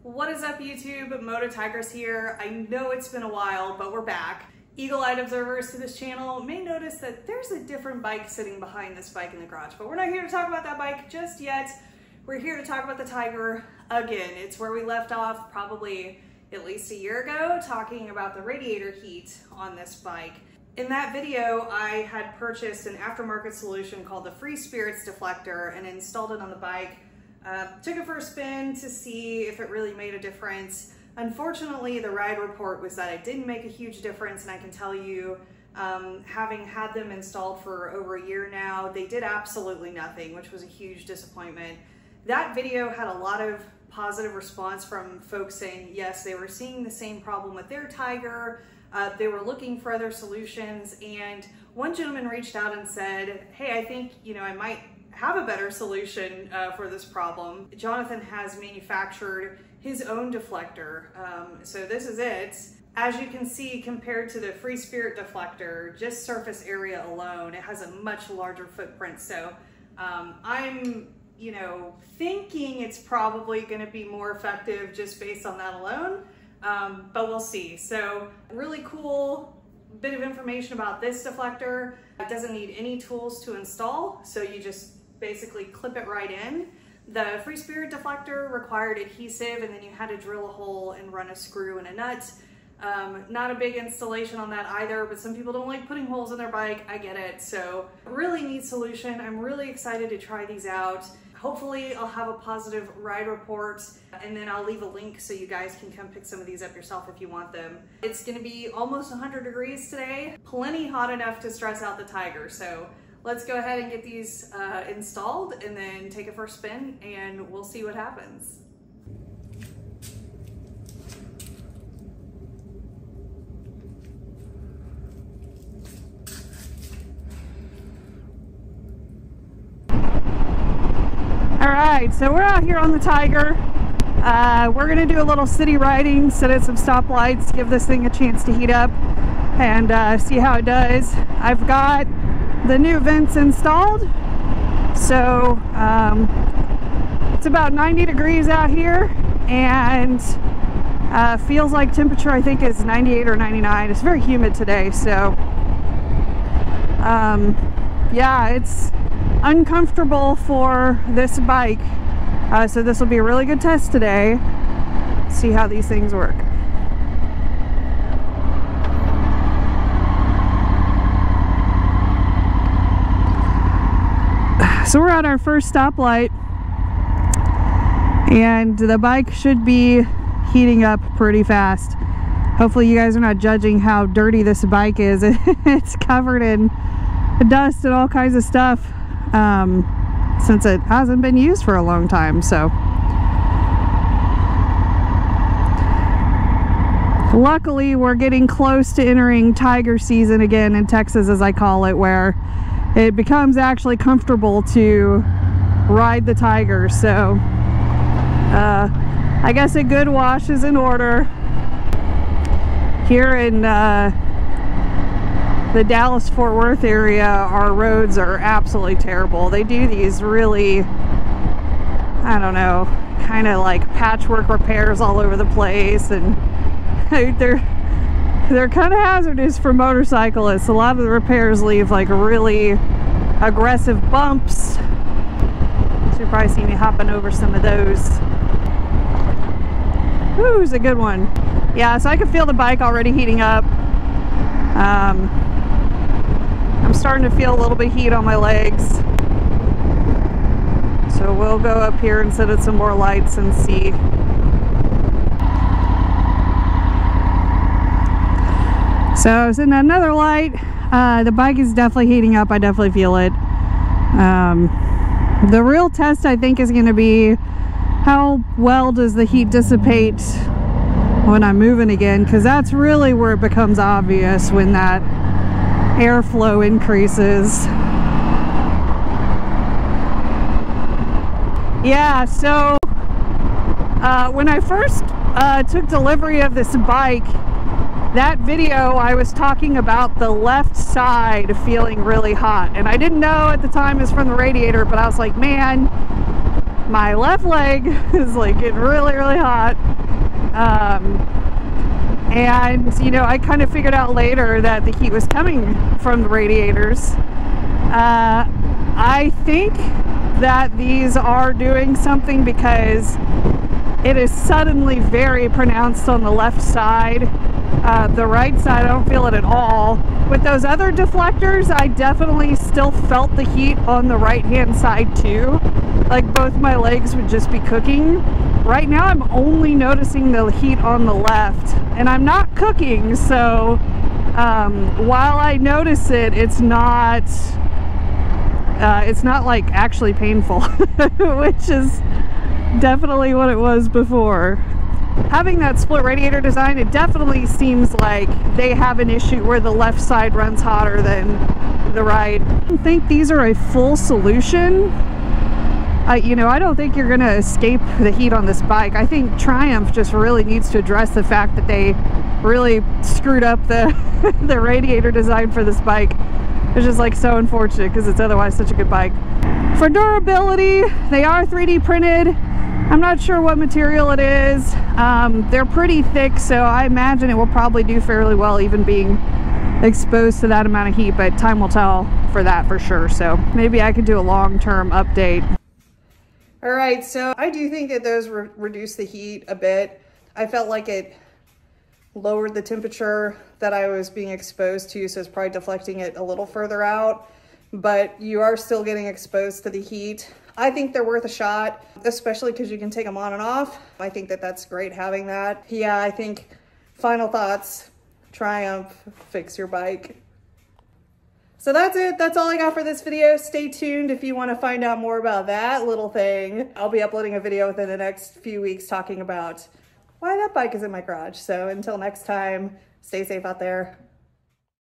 What is up, YouTube? Moto Tigress here. I know it's been a while, but we're back. Eagle-eyed observers to this channel may notice that there's a different bike sitting behind this bike in the garage, but we're not here to talk about that bike just yet. We're here to talk about the Tiger again. It's where we left off probably at least a year ago, talking about the radiator heat on this bike. In that video, I had purchased an aftermarket solution called the Free Spirits deflector and installed it on the bike. Took it for a spin to see if it really made a difference. Unfortunately, the ride report was that it didn't make a huge difference, and I can tell you, having had them installed for over a year now, they did absolutely nothing, which was a huge disappointment. That video had a lot of positive response from folks saying, yes, they were seeing the same problem with their Tiger. They were looking for other solutions, and one gentleman reached out and said, hey, I think, I might have a better solution for this problem. Jonathan has manufactured his own deflector. So this is it. As you can see, compared to the Free Spirit deflector, just surface area alone, it has a much larger footprint. So I'm, thinking it's probably gonna be more effective just based on that alone, but we'll see. So really cool bit of information about this deflector. It doesn't need any tools to install, so you just basically clip it right in. The Free Spirit deflector required adhesive, and then you had to drill a hole and run a screw and a nut. Not a big installation on that either, but some people don't like putting holes in their bike. I get it. So really neat solution. I'm really excited to try these out. Hopefully I'll have a positive ride report, and then I'll leave a link so you guys can come pick some of these up yourself if you want them. It's gonna be almost 100 degrees today. Plenty hot enough to stress out the Tiger. So let's go ahead and get these installed and then take it for a spin, and we'll see what happens. All right, so we're out here on the Tiger. We're gonna do a little city riding, sit at some stoplights, give this thing a chance to heat up, and see how it does. I've got the new vents installed, so it's about 90 degrees out here, and feels like temperature I think is 98 or 99. It's very humid today, so yeah, it's uncomfortable for this bike, so this will be a really good test today. See how these things work. So we're at our first stoplight, and the bike should be heating up pretty fast. Hopefully you guys are not judging how dirty this bike is. It's covered in dust and all kinds of stuff since it hasn't been used for a long time. So luckily we're getting close to entering Tiger season again in Texas, as I call it, where it becomes actually comfortable to ride the Tiger. So I guess a good wash is in order. Here in the Dallas-Fort Worth area, our roads are absolutely terrible. They do these really, I don't know, kind of like patchwork repairs all over the place, and they're kind of hazardous for motorcyclists. A lot of the repairs leave like really aggressive bumps. So you probably see me hopping over some of those. Ooh, it's a good one. Yeah, so I can feel the bike already heating up. I'm starting to feel a little bit of heat on my legs. So we'll go up here and sit at some more lights and see. So I was in another light. The bike is definitely heating up. I definitely feel it. The real test, I think, is going to be how well does the heat dissipate when I'm moving again, because that's really where it becomes obvious, when that airflow increases. Yeah, so when I first took delivery of this bike, that video I was talking about the left side feeling really hot, and I didn't know at the time it's from the radiator, but I was like, man, my left leg is like getting really, really hot. And you know, I kind of figured out later that the heat was coming from the radiators. I think that these are doing something because it is suddenly very pronounced on the left side. The right side, I don't feel it at all. With those other deflectors, I definitely still felt the heat on the right hand side too. Like both my legs would just be cooking. Right now I'm only noticing the heat on the left, and I'm not cooking, so while I notice it, it's not like actually painful, which is definitely what it was before. Having that split radiator design, it definitely seems like they have an issue where the left side runs hotter than the right. I don't think these are a full solution. You know, I don't think you're gonna escape the heat on this bike. I think Triumph just really needs to address the fact that they really screwed up the the radiator design for this bike. It's just like so unfortunate because it's otherwise such a good bike. For durability, they are 3D printed. I'm not sure what material it is. They're pretty thick, so I imagine it will probably do fairly well even being exposed to that amount of heat, but time will tell for that for sure. So maybe I could do a long-term update. All right, so I do think that those reduce the heat a bit. I felt like it lowered the temperature that I was being exposed to, so it's probably deflecting it a little further out, but you are still getting exposed to the heat. I think they're worth a shot, especially because you can take them on and off. I think that that's great having that. Yeah, I think final thoughts, Triumph, fix your bike. So that's it. That's all I got for this video. Stay tuned if you want to find out more about that little thing. I'll be uploading a video within the next few weeks talking about why that bike is in my garage. So until next time, stay safe out there.